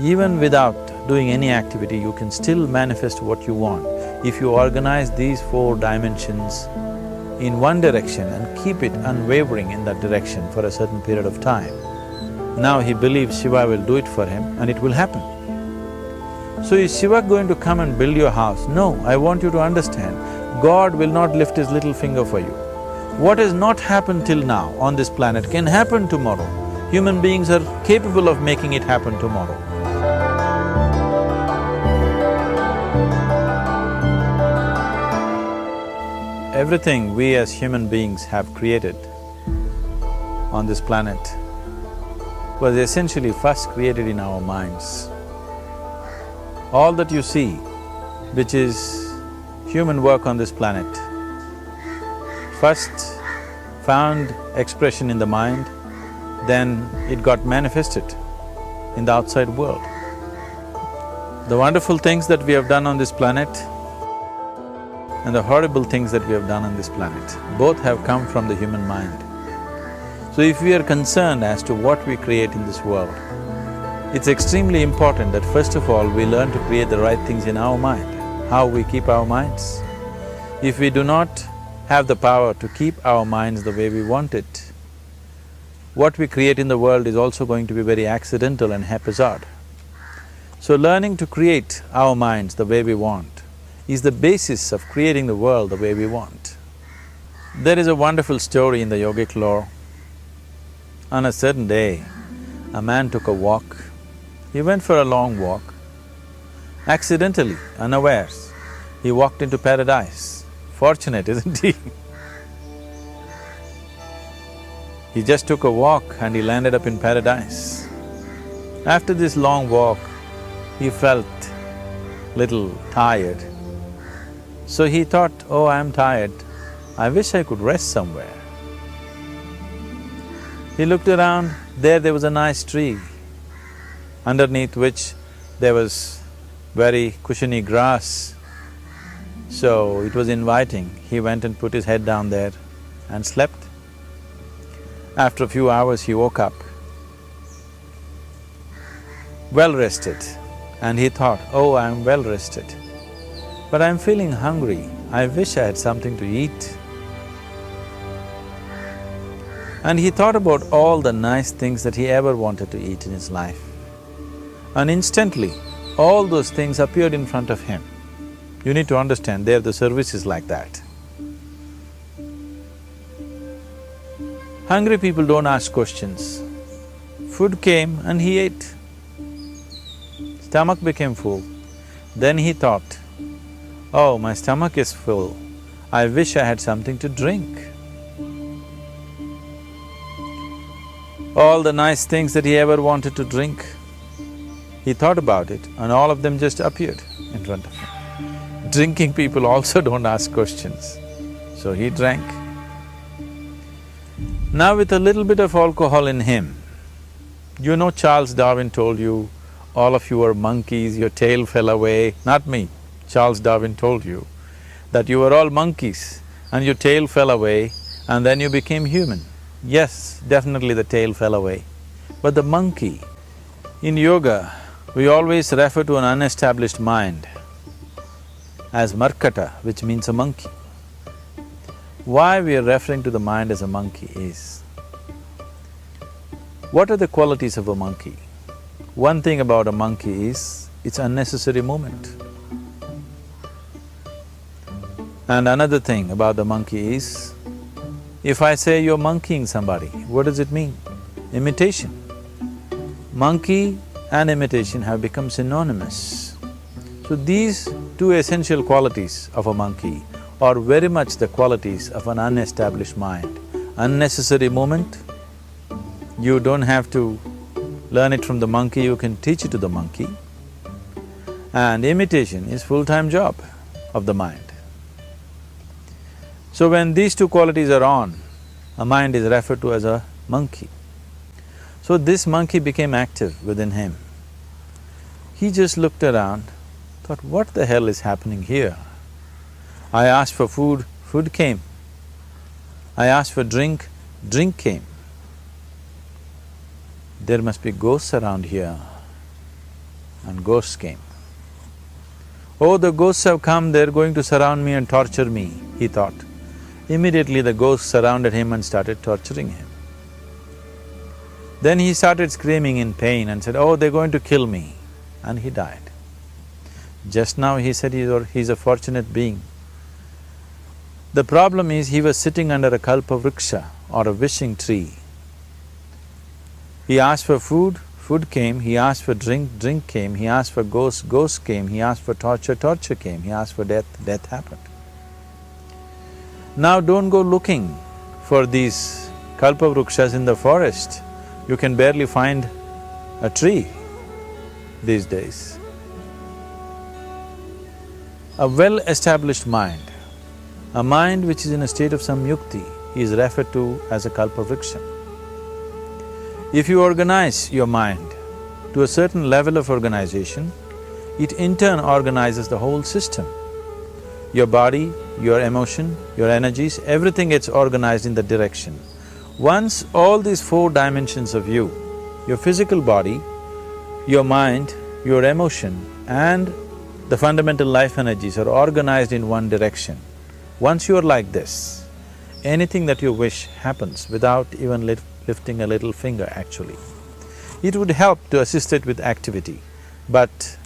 Even without doing any activity, you can still manifest what you want. If you organize these 4 dimensions in one direction and keep it unwavering in that direction for a certain period of time, now he believes Shiva will do it for him and it will happen. So is Shiva going to come and build your house? No, I want you to understand, God will not lift his little finger for you. What has not happened till now on this planet can happen tomorrow. Human beings are capable of making it happen tomorrow. Everything we as human beings have created on this planet was essentially first created in our minds. All that you see, which is human work on this planet, first found expression in the mind, then it got manifested in the outside world. The wonderful things that we have done on this planet and the horrible things that we have done on this planet, both have come from the human mind. So if we are concerned as to what we create in this world, it's extremely important that first of all we learn to create the right things in our mind. How we keep our minds? If we do not have the power to keep our minds the way we want it, what we create in the world is also going to be very accidental and haphazard. So learning to create our minds the way we want is the basis of creating the world the way we want. There is a wonderful story in the yogic lore. On a certain day, a man took a walk. He went for a long walk. Accidentally, unawares, he walked into paradise. Fortunate, isn't he? He just took a walk and he landed up in paradise. After this long walk, he felt little tired. So he thought, oh, I'm tired, I wish I could rest somewhere. He looked around, there was a nice tree, underneath which there was very cushiony grass. So it was inviting. He went and put his head down there and slept. After a few hours, he woke up, well rested, and he thought, oh, I'm well rested, but I'm feeling hungry, I wish I had something to eat. And he thought about all the nice things that he ever wanted to eat in his life. And instantly, all those things appeared in front of him. You need to understand, there the service is like that. Hungry people don't ask questions. Food came and he ate. Stomach became full. Then he thought, oh, my stomach is full, I wish I had something to drink. All the nice things that he ever wanted to drink, he thought about it and all of them just appeared in front of him. Drinking people also don't ask questions, so he drank. Now with a little bit of alcohol in him, you know Charles Darwin told you, all of you are monkeys, your tail fell away. Not me, Charles Darwin told you that you were all monkeys and your tail fell away and then you became human. Yes, definitely the tail fell away. But the monkey, in yoga, we always refer to an unestablished mind as markata, which means a monkey. Why we are referring to the mind as a monkey is, what are the qualities of a monkey? One thing about a monkey is, it's unnecessary movement. And another thing about the monkey is, if I say you're monkeying somebody, what does it mean? Imitation. Monkey and imitation have become synonymous. So these two essential qualities of a monkey are very much the qualities of an unestablished mind. Unnecessary movement, you don't have to learn it from the monkey, you can teach it to the monkey. And imitation is full-time job of the mind. So when these two qualities are on, a mind is referred to as a monkey. So this monkey became active within him. He just looked around, thought, what the hell is happening here? I asked for food, food came. I asked for drink, drink came. There must be ghosts around here. and ghosts came. Oh, the ghosts have come, they're going to surround me and torture me, he thought. Immediately the ghosts surrounded him and started torturing him. Then he started screaming in pain and said, oh, they're going to kill me, and he died. Just now he said he's a fortunate being. The problem is he was sitting under a kalpavriksha or a wishing tree. He asked for food, food came, he asked for drink, drink came, he asked for ghost, ghost came, he asked for torture, torture came, he asked for death, death happened. Now don't go looking for these kalpavrukshas in the forest. You can barely find a tree these days. A well-established mind, a mind which is in a state of samyukti, is referred to as a kalpavriksha. If you organize your mind to a certain level of organization, it in turn organizes the whole system. Your body, your emotion, your energies, everything gets organized in that direction. Once all these four dimensions of you, your physical body, your mind, your emotion and the fundamental life energies are organized in one direction, once you are like this, anything that you wish happens without even lifting a little finger actually. It would help to assist it with activity, but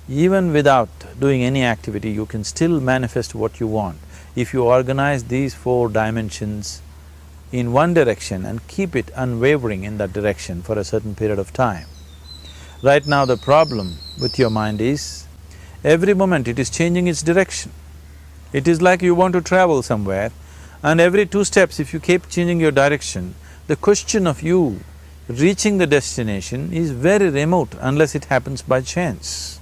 even without doing any activity, you can still manifest what you want if you organize these four dimensions in one direction and keep it unwavering in that direction for a certain period of time. Right now the problem with your mind is, every moment it is changing its direction. It is like you want to travel somewhere and every 2 steps if you keep changing your direction, the question of you reaching the destination is very remote unless it happens by chance.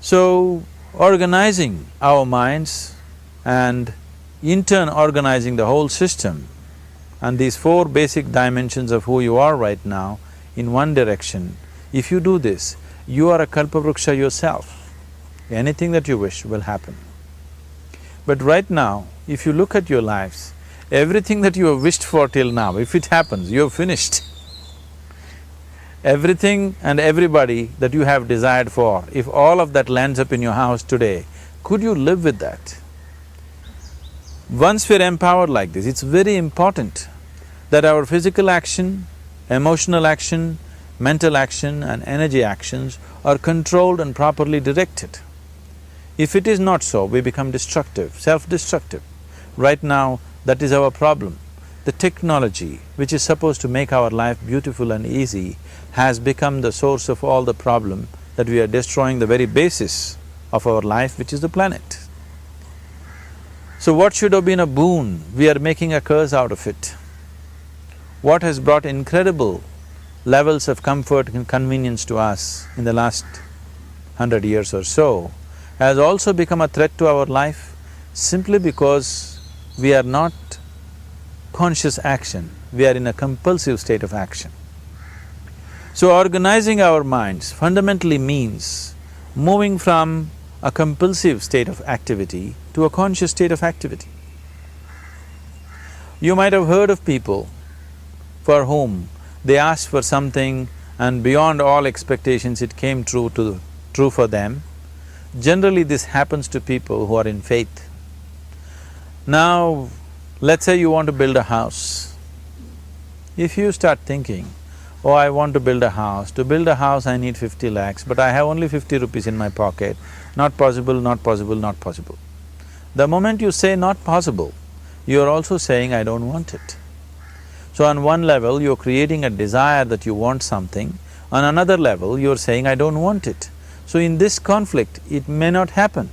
So, organizing our minds and in turn organizing the whole system and these four basic dimensions of who you are right now in one direction, if you do this, you are a kalpavruksha yourself. Anything that you wish will happen. But right now, if you look at your lives, everything that you have wished for till now, if it happens, you have finished. Everything and everybody that you have desired for, if all of that lands up in your house today, could you live with that? Once we're empowered like this, it's very important that our physical action, emotional action, mental action and energy actions are controlled and properly directed. If it is not so, we become destructive, self-destructive. Right now, that is our problem. The technology, which is supposed to make our life beautiful and easy, has become the source of all the problem that we are destroying the very basis of our life, which is the planet. So what should have been a boon, we are making a curse out of it. What has brought incredible levels of comfort and convenience to us in the last 100 years or so has also become a threat to our life simply because we are not conscious action, we are in a compulsive state of action. So organizing our minds fundamentally means moving from a compulsive state of activity to a conscious state of activity. You might have heard of people for whom they asked for something and beyond all expectations it came true for them. Generally this happens to people who are in faith. Now, let's say you want to build a house. If you start thinking, oh, I want to build a house, to build a house I need 50 lakhs, but I have only 50 rupees in my pocket, not possible, not possible, not possible. The moment you say not possible, you are also saying, I don't want it. So on one level, you're creating a desire that you want something, on another level, you're saying, I don't want it. So in this conflict, it may not happen.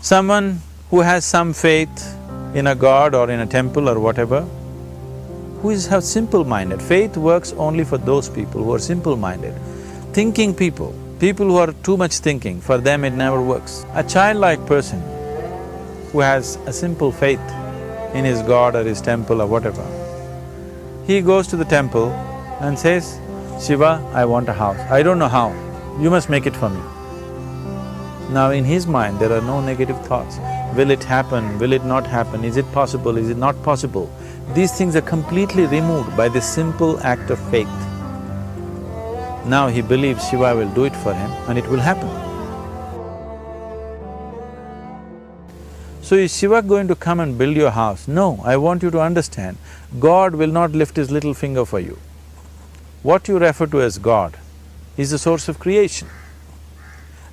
Someone who has some faith in a god or in a temple or whatever, who is simple-minded, faith works only for those people who are simple-minded. Thinking people, people who are too much thinking, for them it never works. A childlike person who has a simple faith in his god or his temple or whatever, he goes to the temple and says, Shiva, I want a house. I don't know how, you must make it for me. Now in his mind there are no negative thoughts. Will it happen? Will it not happen? Is it possible? Is it not possible? These things are completely removed by this simple act of faith. Now he believes Shiva will do it for him and it will happen. So is Shiva going to come and build your house? No, I want you to understand, God will not lift his little finger for you. What you refer to as God is the source of creation.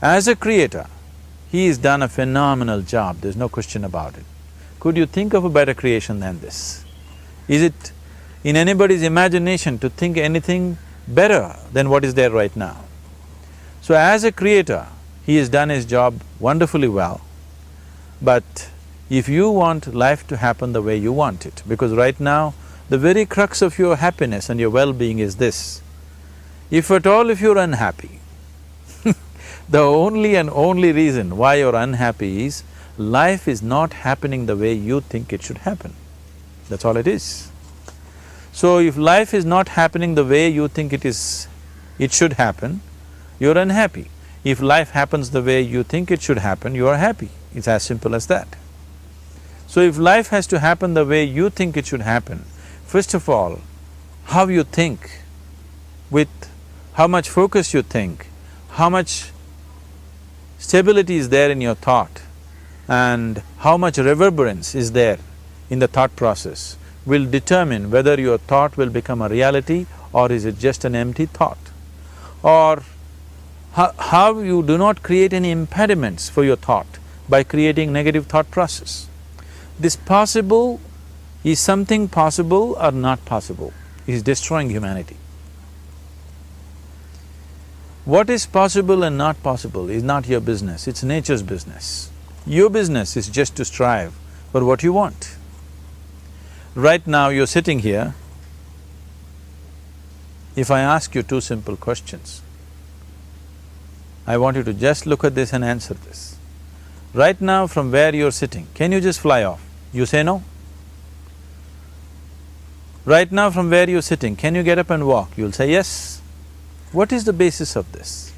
As a creator, he has done a phenomenal job, there's no question about it. Could you think of a better creation than this? Is it in anybody's imagination to think anything better than what is there right now? So as a creator, he has done his job wonderfully well. But if you want life to happen the way you want it, because right now, the very crux of your happiness and your well-being is this: if at all if you're unhappy, the only and only reason why you're unhappy is life is not happening the way you think it should happen. That's all it is. So if life is not happening the way you think it should happen, you're unhappy. If life happens the way you think it should happen, you are happy. It's as simple as that. So if life has to happen the way you think it should happen, first of all, how you think, with how much focus you think, how much stability is there in your thought, and how much reverberance is there in the thought process will determine whether your thought will become a reality or is it just an empty thought. Or how you do not create any impediments for your thought by creating negative thought process. This possible is something possible or not possible, is destroying humanity. What is possible and not possible is not your business, it's nature's business. Your business is just to strive for what you want. Right now you're sitting here, if I ask you two simple questions, I want you to just look at this and answer this. Right now from where you're sitting, can you just fly off? You say no. Right now from where you're sitting, can you get up and walk? You'll say yes. What is the basis of this?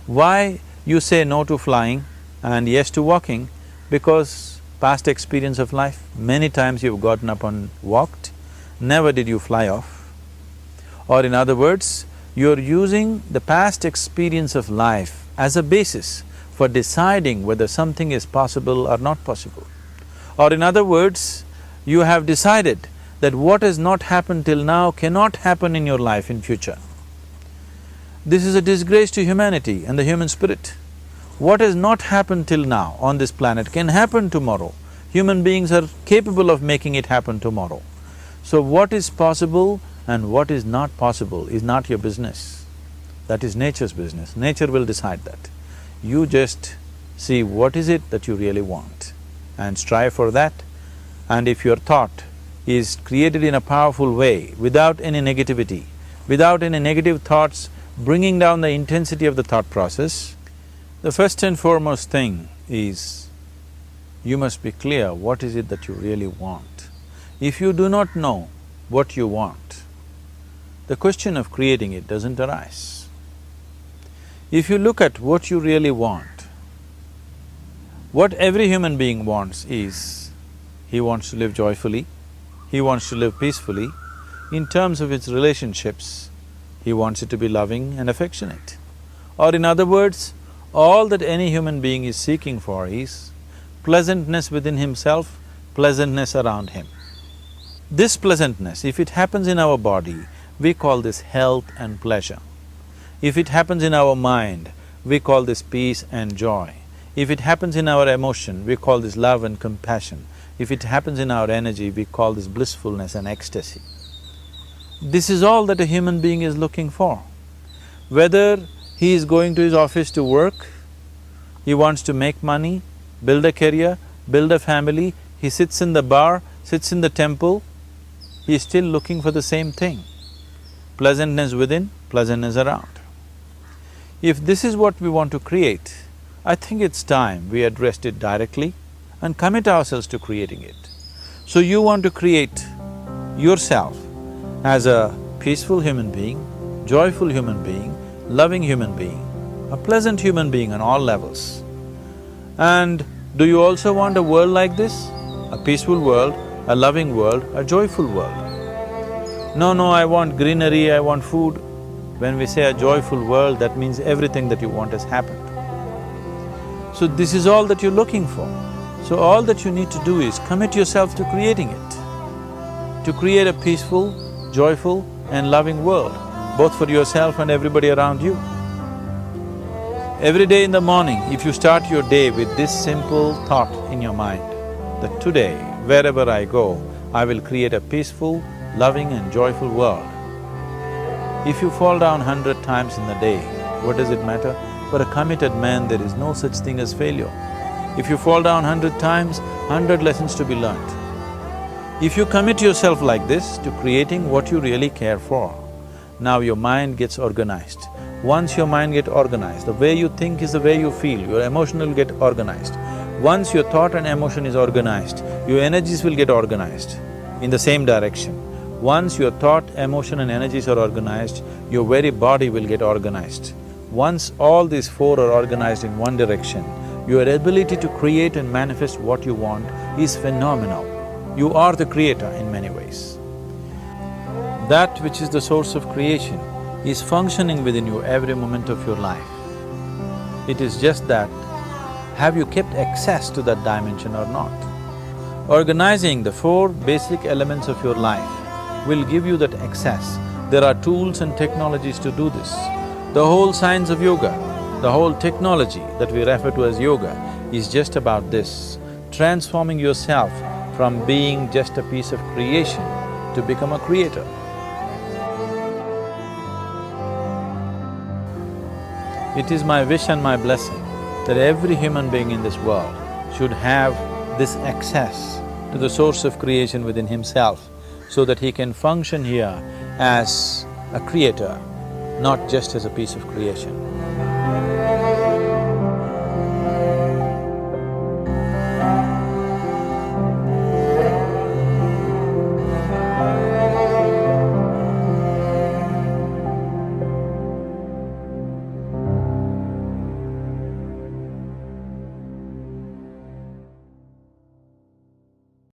Why you say no to flying and yes to walking? Because past experience of life, many times you've gotten up and walked, never did you fly off. Or in other words, you're using the past experience of life as a basis for deciding whether something is possible or not possible. Or in other words, you have decided that what has not happened till now cannot happen in your life in future. This is a disgrace to humanity and the human spirit. What has not happened till now on this planet can happen tomorrow. Human beings are capable of making it happen tomorrow. So what is possible and what is not possible is not your business. That is nature's business. Nature will decide that. You just see what is it that you really want and strive for that. And if your thought is created in a powerful way, without any negativity, without any negative thoughts bringing down the intensity of the thought process, the first and foremost thing is you must be clear what is it that you really want. If you do not know what you want, the question of creating it doesn't arise. If you look at what you really want, what every human being wants is, he wants to live joyfully, he wants to live peacefully. In terms of its relationships, he wants it to be loving and affectionate. Or in other words, all that any human being is seeking for is pleasantness within himself, pleasantness around him. This pleasantness, if it happens in our body, we call this health and pleasure. If it happens in our mind, we call this peace and joy. If it happens in our emotion, we call this love and compassion. If it happens in our energy, we call this blissfulness and ecstasy. This is all that a human being is looking for. Whether he is going to his office to work, he wants to make money, build a career, build a family, he sits in the bar, sits in the temple, he is still looking for the same thing. Pleasantness within, pleasantness around. If this is what we want to create, I think it's time we addressed it directly and commit ourselves to creating it. So you want to create yourself as a peaceful human being, joyful human being, loving human being, a pleasant human being on all levels. And do you also want a world like this? A peaceful world, a loving world, a joyful world? No, I want greenery, I want food. When we say a joyful world, that means everything that you want has happened. So this is all that you're looking for. So all that you need to do is commit yourself to creating it, to create a peaceful, joyful and loving world, both for yourself and everybody around you. Every day in the morning, if you start your day with this simple thought in your mind, that today, wherever I go, I will create a peaceful, loving and joyful world. If you fall down 100 times in the day, what does it matter? For a committed man, there is no such thing as failure. If you fall down 100 times, 100 lessons to be learnt. If you commit yourself like this to creating what you really care for, now your mind gets organized. Once your mind gets organized, the way you think is the way you feel, your emotion will get organized. Once your thought and emotion is organized, your energies will get organized in the same direction. Once your thought, emotion and energies are organized, your very body will get organized. Once all these four are organized in one direction, your ability to create and manifest what you want is phenomenal. You are the creator in many ways. That which is the source of creation is functioning within you every moment of your life. It is just that, have you kept access to that dimension or not? Organizing the four basic elements of your life will give you that access. There are tools and technologies to do this. The whole science of yoga, the whole technology that we refer to as yoga is just about this, transforming yourself from being just a piece of creation to become a creator. It is my wish and my blessing that every human being in this world should have this access to the source of creation within himself, so that he can function here as a creator, not just as a piece of creation.